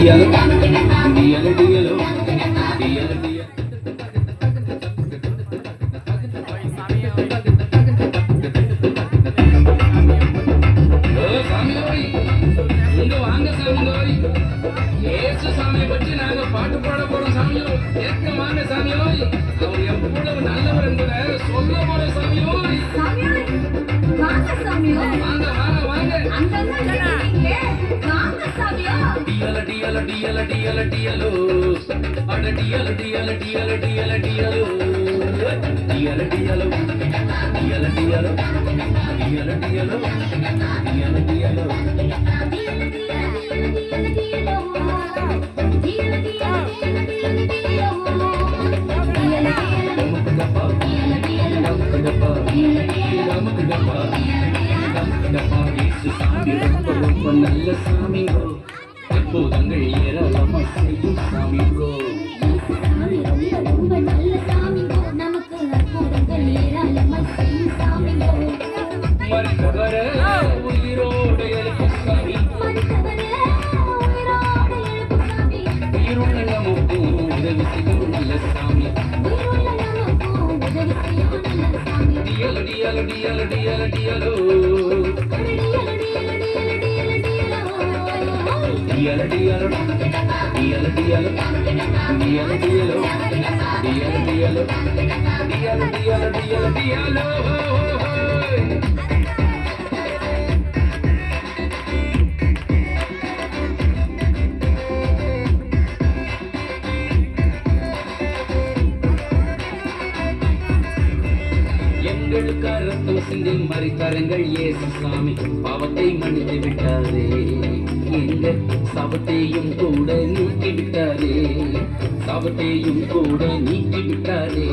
டியலோ டியலோ டியலோ டியலோ டியலோ. வாங்க சாமியோய், ஏசு சாமியை பற்றி நாங்க பாட்டு பாட போறோம் சாமியோய். ஏற்க வாங்க சாமியோய், அவர் எவ்வளவு நல்லவர் என்பதை சொல்ல போற சாமியோய். வாங்க சாமியோ, வாங்க வாங்க வாங்க. வாங்க சாமியோ. டியல டியல டியல டியல டியலோ, அட டியல டியல டியல டியல டியலோ, டியல டியலோ டியல டியலோ டியல டியலோ டியல டியலோ. ரொம்ப நல்ல சாமிங்கோ, அற்புதங்கள் ஏராளமா செய்யும் சாமிங்கோ. ரொம்ப நல்ல சாமிங்கோ, நமக்கு அற்புதங்கள் ஏராளமா செய்யும் சாமிங்கோ. மறித்தவர உயிரோடு எழுப்பும் சாமி, உயிருள்ள நமக்கும் உதவி செய்யும் நல்ல சாமி. டியல டியல டியல டியல டியலோ, டியல டியலோ டியல டியலோ டியல டியலோ டியல டியலோ டியல டியல டியல டியலோ. எங்களுக்காக ரத்தம் சிந்தி மறித்தாருங்கள் இயேசு சாமி, பாவத்தை மன்னித்து விட்டாரே, எங்க சாபத்தையும் கூட நீக்கி விட்டாரே, சாபத்தையும் கூட நீக்கி விட்டாரே.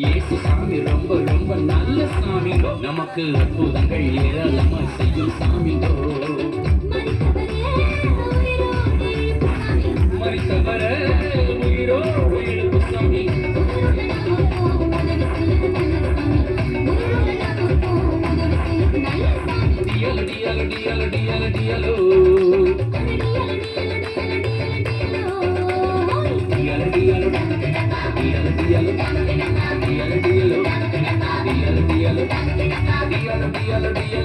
இயேசு சாமி ரொம்ப ரொம்ப நல்ல சாமிங்கோ, நமக்கு அற்புதங்கள் ஏராளமா செய்யும் சாமிங்கோ. மறித்தவர உயிரோடு எழுப்பும் சாமி, டியல டியல டியல டியல டியலோ, டியல டியலோ டியல டியலோ டியல டியலோ டியல டியலோ டியல டியல டியல.